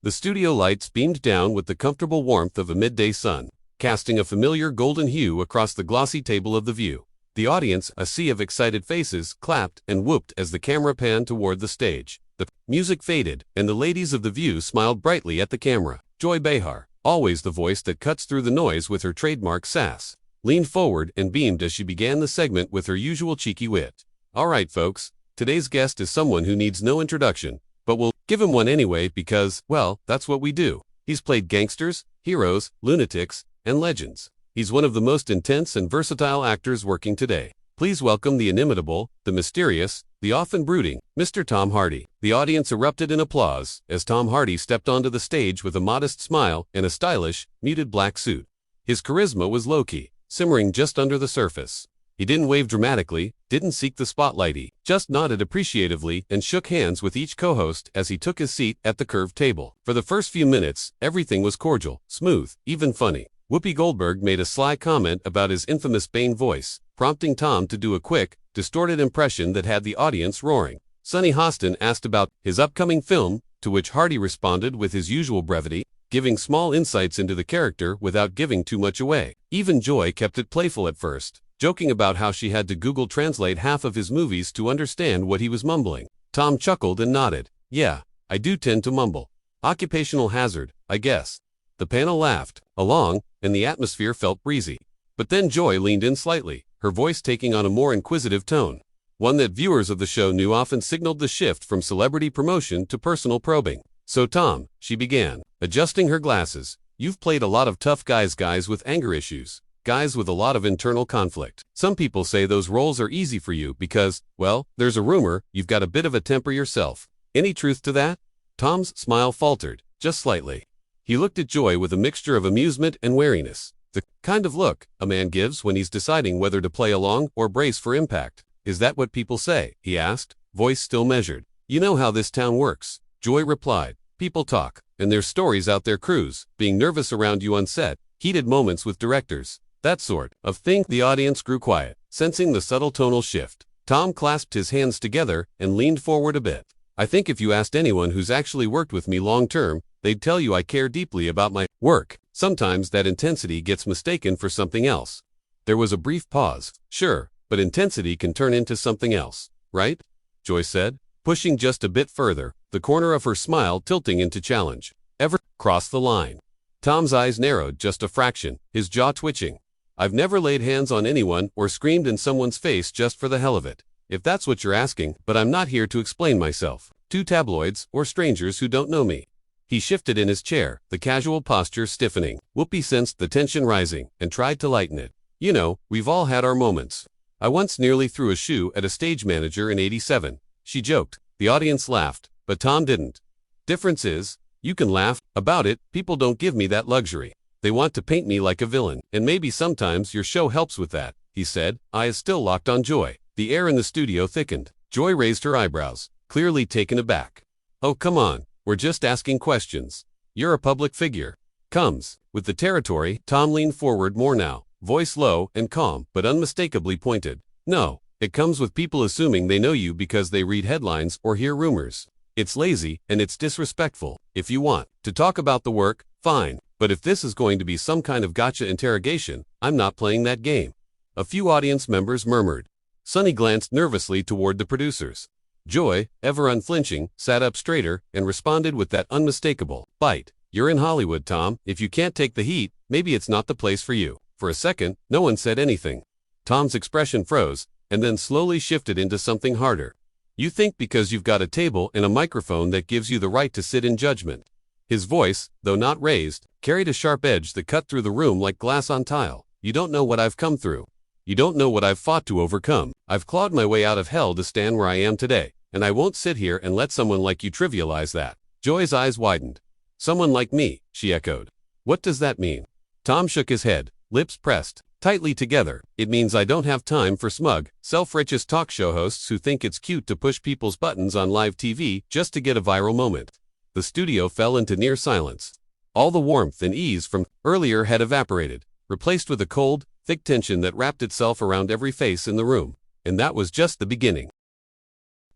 The studio lights beamed down with the comfortable warmth of a midday sun, casting a familiar golden hue across the glossy table of the view. The audience, a sea of excited faces, clapped and whooped as the camera panned toward the stage. The music faded, and the ladies of the view smiled brightly at the camera. Joy Behar, always the voice that cuts through the noise with her trademark sass, leaned forward and beamed as she began the segment with her usual cheeky wit. All right, folks, today's guest is someone who needs no introduction, but we'll give him one anyway because, well, that's what we do. He's played gangsters, heroes, lunatics, and legends. He's one of the most intense and versatile actors working today. Please welcome the inimitable, the mysterious, the often brooding, Mr. Tom Hardy. The audience erupted in applause as Tom Hardy stepped onto the stage with a modest smile and a stylish, muted black suit. His charisma was low-key, simmering just under the surface. He didn't wave dramatically, didn't seek the spotlight. He just nodded appreciatively and shook hands with each co-host as he took his seat at the curved table. For the first few minutes, everything was cordial, smooth, even funny. Whoopi Goldberg made a sly comment about his infamous Bane voice, prompting Tom to do a quick, distorted impression that had the audience roaring. Sonny Hostin asked about his upcoming film, to which Hardy responded with his usual brevity, giving small insights into the character without giving too much away. Even Joy kept it playful at first, joking about how she had to Google Translate half of his movies to understand what he was mumbling. Tom chuckled and nodded. Yeah, I do tend to mumble. Occupational hazard, I guess. The panel laughed along, and the atmosphere felt breezy. But then Joy leaned in slightly, her voice taking on a more inquisitive tone, one that viewers of the show knew often signaled the shift from celebrity promotion to personal probing. So Tom, she began, adjusting her glasses, you've played a lot of tough guys with anger issues, guys with a lot of internal conflict. Some people say those roles are easy for you because, well, there's a rumor you've got a bit of a temper yourself. Any truth to that? Tom's smile faltered, just slightly. He looked at Joy with a mixture of amusement and wariness, the kind of look a man gives when he's deciding whether to play along or brace for impact. Is that what people say? He asked, voice still measured. You know how this town works, Joy replied. People talk, and there's stories out there, crews being nervous around you on set, heated moments with directors, that sort of thing. The audience grew quiet, sensing the subtle tonal shift. Tom clasped his hands together and leaned forward a bit. I think if you asked anyone who's actually worked with me long-term, they'd tell you I care deeply about my work. Sometimes that intensity gets mistaken for something else. There was a brief pause. Sure, but intensity can turn into something else, right? Joy said, pushing just a bit further, the corner of her smile tilting into challenge. Ever cross the line? Tom's eyes narrowed just a fraction, his jaw twitching. I've never laid hands on anyone or screamed in someone's face just for the hell of it. If that's what you're asking, but I'm not here to explain myself to tabloids or strangers who don't know me. He shifted in his chair, the casual posture stiffening. Whoopi sensed the tension rising and tried to lighten it. You know, we've all had our moments. I once nearly threw a shoe at a stage manager in '87. She joked. The audience laughed, but Tom didn't. Difference is, you can laugh about it, people don't give me that luxury. They want to paint me like a villain, and maybe sometimes your show helps with that, he said, eyes still locked on Joy. The air in the studio thickened. Joy raised her eyebrows, clearly taken aback. Oh, come on, we're just asking questions. You're a public figure. Comes with the territory. Tom leaned forward more now, voice low and calm, but unmistakably pointed. No, it comes with people assuming they know you because they read headlines or hear rumors. It's lazy and it's disrespectful. If you want to talk about the work, fine, but if this is going to be some kind of gotcha interrogation, I'm not playing that game. A few audience members murmured. Sonny glanced nervously toward the producers. Joy, ever unflinching, sat up straighter and responded with that unmistakable bite. You're in Hollywood, Tom. If you can't take the heat, maybe it's not the place for you. For a second, no one said anything. Tom's expression froze, and then slowly shifted into something harder. You think because you've got a table and a microphone that gives you the right to sit in judgment. His voice, though not raised, carried a sharp edge that cut through the room like glass on tile. You don't know what I've come through. You don't know what I've fought to overcome. I've clawed my way out of hell to stand where I am today, and I won't sit here and let someone like you trivialize that. Joy's eyes widened. Someone like me, she echoed. What does that mean? Tom shook his head, lips pressed tightly together. It means I don't have time for smug, self-righteous talk show hosts who think it's cute to push people's buttons on live TV just to get a viral moment. The studio fell into near silence. All the warmth and ease from earlier had evaporated, replaced with a cold, thick tension that wrapped itself around every face in the room. And that was just the beginning.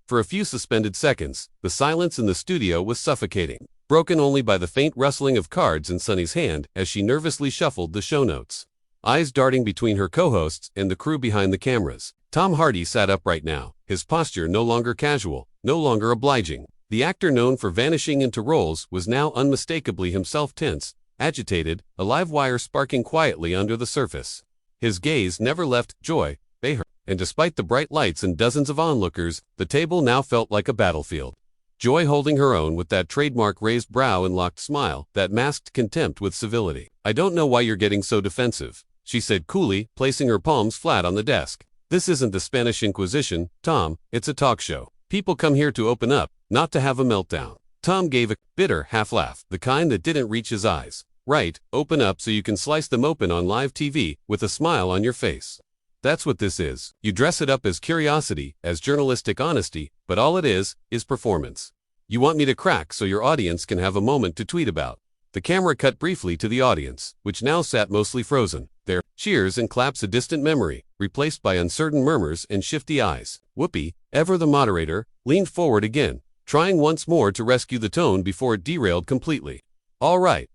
For a few suspended seconds, the silence in the studio was suffocating. broken only by the faint rustling of cards in Sunny's hand as she nervously shuffled the show notes. Eyes darting between her co-hosts and the crew behind the cameras. Tom Hardy sat upright now, his posture no longer casual, no longer obliging. The actor known for vanishing into roles was now unmistakably himself, tense, agitated, a live wire sparking quietly under the surface. His gaze never left Joy Behar, and despite the bright lights and dozens of onlookers, the table now felt like a battlefield. Joy holding her own with that trademark raised brow and locked smile that masked contempt with civility. "I don't know why you're getting so defensive," she said coolly, placing her palms flat on the desk. "This isn't the Spanish Inquisition, Tom, it's a talk show. People come here to open up, not to have a meltdown." Tom gave a bitter half-laugh, the kind that didn't reach his eyes. "Right, open up so you can slice them open on live TV, with a smile on your face. That's what this is. You dress it up as curiosity, as journalistic honesty, but all it is performance. You want me to crack so your audience can have a moment to tweet about." The camera cut briefly to the audience, which now sat mostly frozen, their cheers and claps a distant memory, replaced by uncertain murmurs and shifty eyes. Whoopi, ever the moderator, leaned forward again, trying once more to rescue the tone before it derailed completely. All right,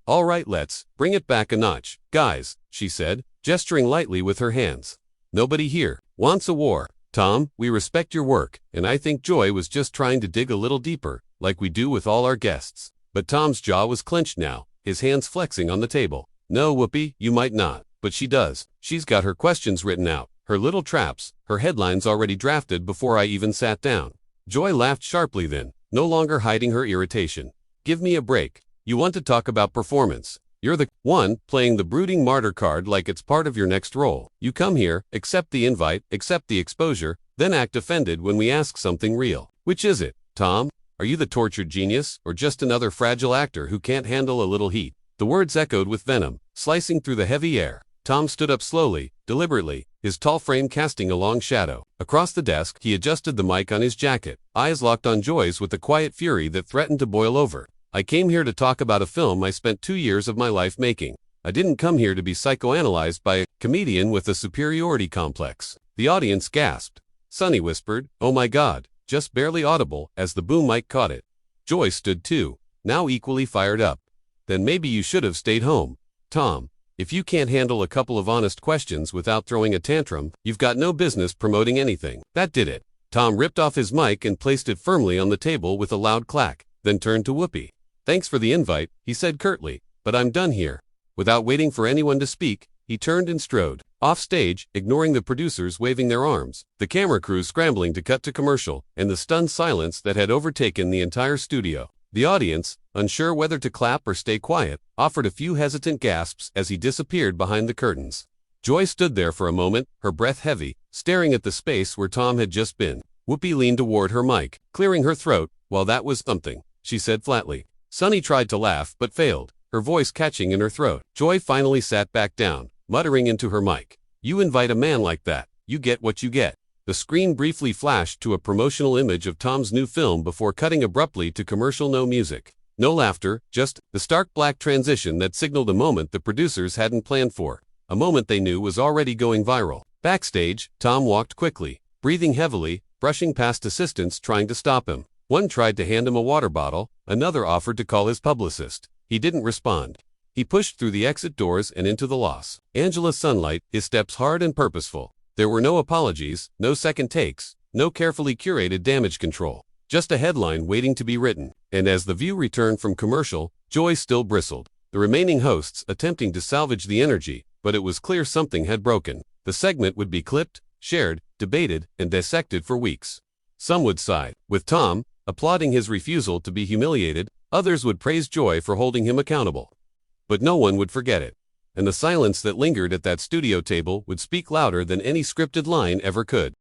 let's bring it back a notch, guys," she said, gesturing lightly with her hands. "Nobody here wants a war. Tom, we respect your work, and I think Joy was just trying to dig a little deeper, like we do with all our guests." But Tom's jaw was clenched now, his hands flexing on the table. "No, Whoopi, you might not, but she does. She's got her questions written out, her little traps, her headlines already drafted before I even sat down." Joy laughed sharply then, no longer hiding her irritation. "Give me a break. You want to talk about performance. You're the one playing the brooding martyr card like it's part of your next role. You come here, accept the invite, accept the exposure, then act offended when we ask something real. Which is it, Tom? Are you the tortured genius, or just another fragile actor who can't handle a little heat?" The words echoed with venom, slicing through the heavy air. Tom stood up slowly, deliberately, his tall frame casting a long shadow. Across the desk, he adjusted the mic on his jacket, eyes locked on Joy's with a quiet fury that threatened to boil over. "I came here to talk about a film I spent 2 years of my life making. I didn't come here to be psychoanalyzed by a comedian with a superiority complex." The audience gasped. Sunny whispered, "Oh my God," just barely audible as the boom mic caught it. Joy stood too, now equally fired up. "Then maybe you should have stayed home. Tom, if you can't handle a couple of honest questions without throwing a tantrum, you've got no business promoting anything." That did it. Tom ripped off his mic and placed it firmly on the table with a loud clack, then turned to Whoopi. "Thanks for the invite," he said curtly, "but I'm done here." Without waiting for anyone to speak, he turned and strode off stage, ignoring the producers waving their arms, the camera crew scrambling to cut to commercial, and the stunned silence that had overtaken the entire studio. The audience, unsure whether to clap or stay quiet, offered a few hesitant gasps as he disappeared behind the curtains. Joy stood there for a moment, her breath heavy, staring at the space where Tom had just been. Whoopi leaned toward her mic, clearing her throat. "Well, that was something," she said flatly. Sunny tried to laugh but failed, her voice catching in her throat. Joy finally sat back down, muttering into her mic. "You invite a man like that, you get what you get." The screen briefly flashed to a promotional image of Tom's new film before cutting abruptly to commercial. No music, no laughter, just the stark black transition that signaled a moment the producers hadn't planned for, a moment they knew was already going viral. Backstage, Tom walked quickly, breathing heavily, brushing past assistants trying to stop him. One tried to hand him a water bottle, another offered to call his publicist. He didn't respond. He pushed through the exit doors and into the Los Angeles sunlight, his steps hard and purposeful. There were no apologies, no second takes, no carefully curated damage control. Just a headline waiting to be written. And as the view returned from commercial, Joy still bristled. The remaining hosts attempting to salvage the energy, but it was clear something had broken. The segment would be clipped, shared, debated, and dissected for weeks. Some would side with Tom, applauding his refusal to be humiliated. Others would praise Joy for holding him accountable. But no one would forget it. And the silence that lingered at that studio table would speak louder than any scripted line ever could.